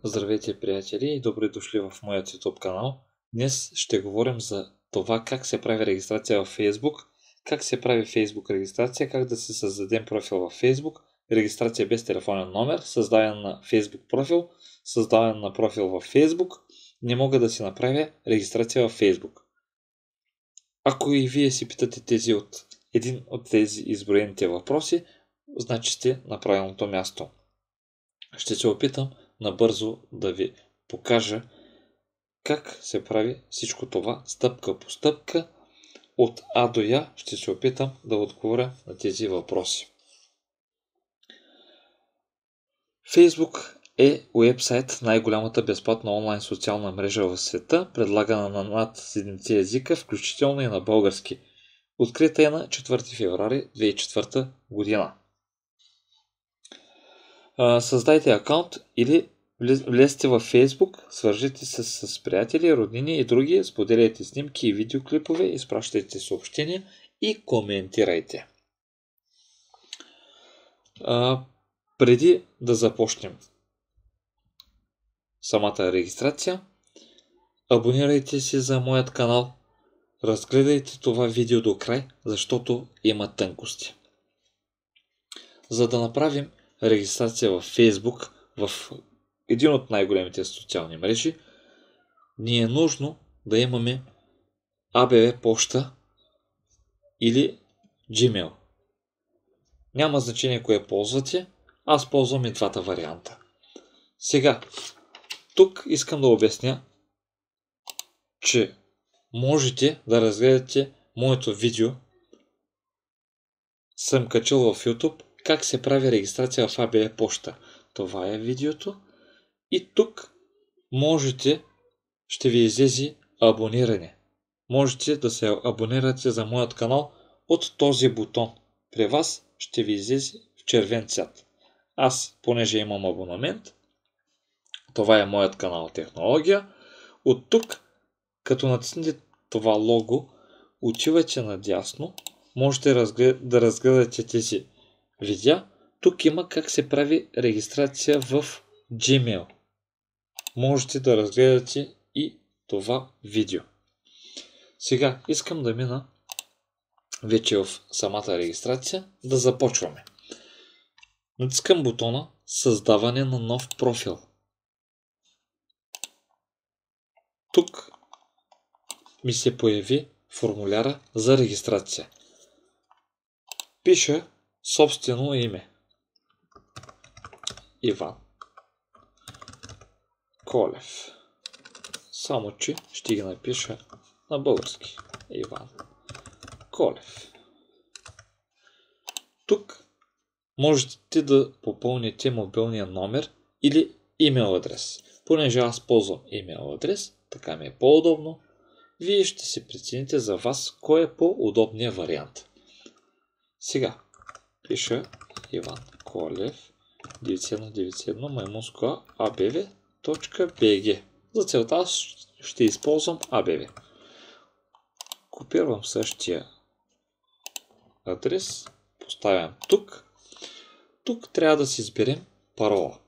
Здравейте, приятели, и добре дошли в моят YouTube канал. Днес ще говорим за това как се прави регистрация в Facebook, как се прави Facebook регистрация, как да си създадем профил в Facebook, регистрация без телефонен номер, създаване на Facebook профил, създаване на профил в Facebook. Не мога да си направя регистрация в Facebook. Ако и вие си питате един от тези изброените въпроси, значи сте на правилното място. Ще се опитам набързо да ви покажа как се прави всичко това стъпка по стъпка. От А до Я ще се опитам да отговоря на тези въпроси. Facebook е уебсайт, най-голямата безплатна онлайн социална мрежа в света, предлагана на над 70 езика, включително и на български. Открита е на 4 февруари 2004 година. Създайте акаунт или влезте във Facebook, свържете се с приятели, роднини и други, споделяйте снимки и видеоклипове, изпращайте съобщения и коментирайте. Преди да започнем самата регистрация, абонирайте се за моят канал, разгледайте това видео до край, защото има тънкости. За да направим регистрация в Facebook, в един от най-големите социални мрежи, ни е нужно да имаме ABB почта или Gmail. Няма значение кое ползвате, аз ползвам и двата варианта. Сега, тук искам да обясня, че можете да разгледате моето видео. Съм качил в YouTube как се прави регистрация в ABB почта. Това е видеото. И тук ще ви излезе абониране. Можете да се абонирате за моят канал от този бутон. При вас ще ви излезе в червен цвят. Аз, понеже имам абонамент, това е моят канал Технология. От тук, като натиснете това лого, отивате надясно, можете да разгледате тези видеа. Тук има как се прави регистрация в Gmail. Можете да разгледате и това видео. Сега искам да мина вече в самата регистрация, да започваме. Натискам бутона Създаване на нов профил. Тук ми се появи формуляра за регистрация. Пиша собствено име. Иван Колев. Само че ще ги напиша на български. Иван Колев. Тук можете да попълните мобилния номер или имейл адрес. Понеже аз ползвам имейл адрес, така ми е по-удобно. Вие ще си прецените за вас кой е по-удобният вариант. Сега пиша Иван Колев 9191 маймунско abv.bg. За целта ще използвам ABV. Копирам същия адрес, поставям тук. Тук трябва да си изберем парола.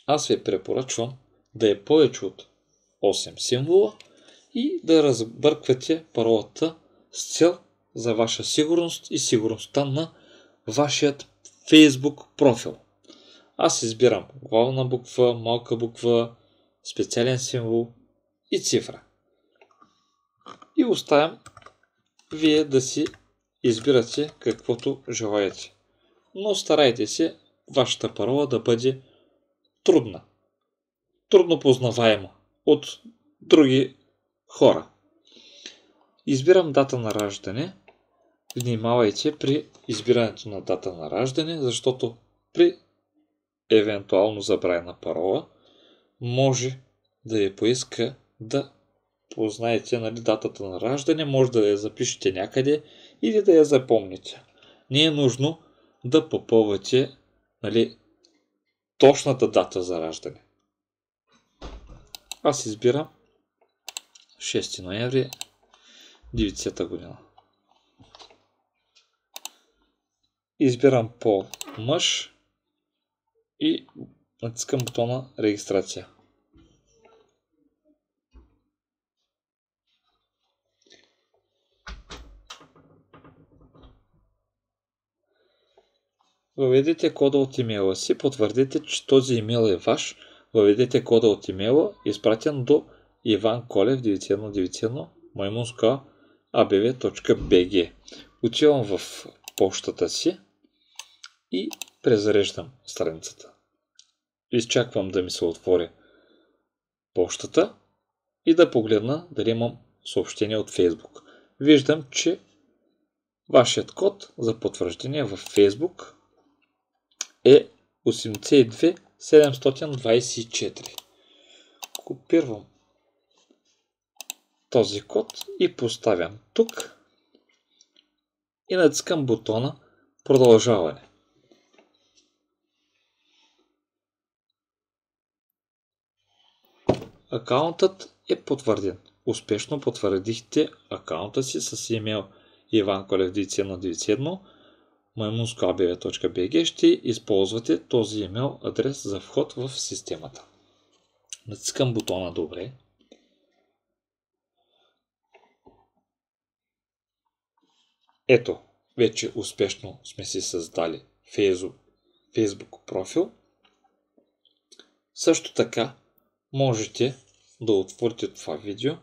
Аз ви препоръчвам да е повече от 8 символа и да разбърквате паролата с цел за ваша сигурност и сигурността на вашият Facebook профил. Аз избирам главна буква, малка буква, специален символ и цифра. И оставям вие да си избирате каквото желаете. Но старайте се вашата парола да бъде трудна. Трудно познаваема от други хора. Избирам дата на раждане. Внимавайте при избирането на дата на раждане, защото при евентуално забравена парола може да ви поиска да познаете датата на раждане, може да я запишете някъде или да я запомните. Не е нужно да попълвате точната дата за раждане. Аз избирам 6 ноември 90-та година. Избирам пол мъж и натискам бутона регистрация. Въведете кода от имейла си, потвърдете, че този имейл е ваш, въведете кода от имейла, изпратен до Иван Колев 9191 maimunska@abv.bg. Отивам в почтата си и презареждам страницата. Изчаквам да ми се отвори почтата и да погледна дали имам съобщение от Facebook. Виждам, че вашият код за потвърждение в Facebook е 82724. Копирам този код и поставям тук и натискам бутона продължаване. Акаунтът е потвърден. Успешно потвърдихте акаунта си с имейл ivankolev9191 maimunska@abv.bg. Ще използвате този имейл адрес за вход в системата. Натискам бутона добре. Ето, вече успешно сме си създали Facebook профил. Също така можете да отворите това видео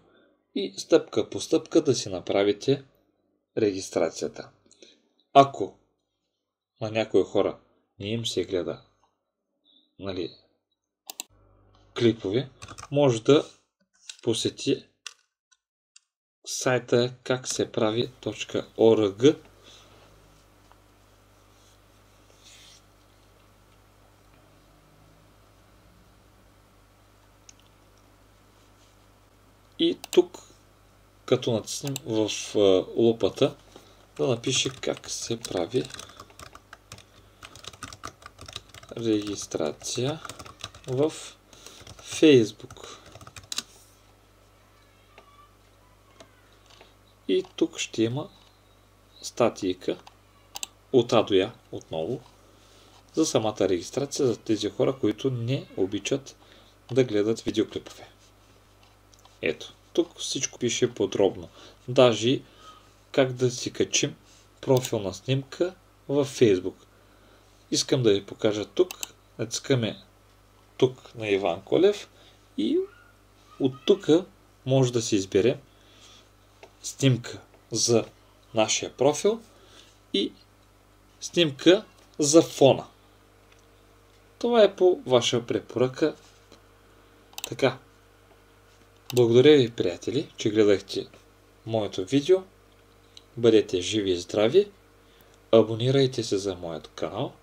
и стъпка по стъпка да си направите регистрацията. Ако на някои хора не им се гледа клипове, може да посети сайта каксеправи.org. И тук, като натиснем в лупата, да напише как се прави регистрация в Facebook. И тук ще има статийка от А до Я отново за самата регистрация за тези хора, които не обичат да гледат видеоклипове. Ето, тук всичко пише подробно. Даже как да си качим профилна снимка във Facebook. Искам да ви покажа тук. Натискаме тук на Иван Колев и от тук може да си изберем снимка за нашия профил и снимка за фона. Това е по ваша препоръка. Така. Благодаря ви, приятели, че гледахте моето видео. Бъдете живи и здрави. Абонирайте се за моят канал.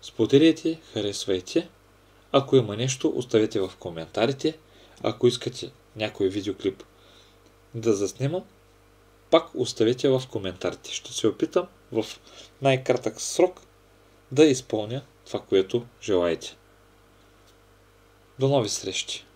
Споделяйте, харесвайте. Ако има нещо, оставете в коментарите. Ако искате някой видеоклип да заснимам, пак оставете в коментарите. Ще се опитам в най-кратък срок да изпълня това, което желаете. До нови срещи!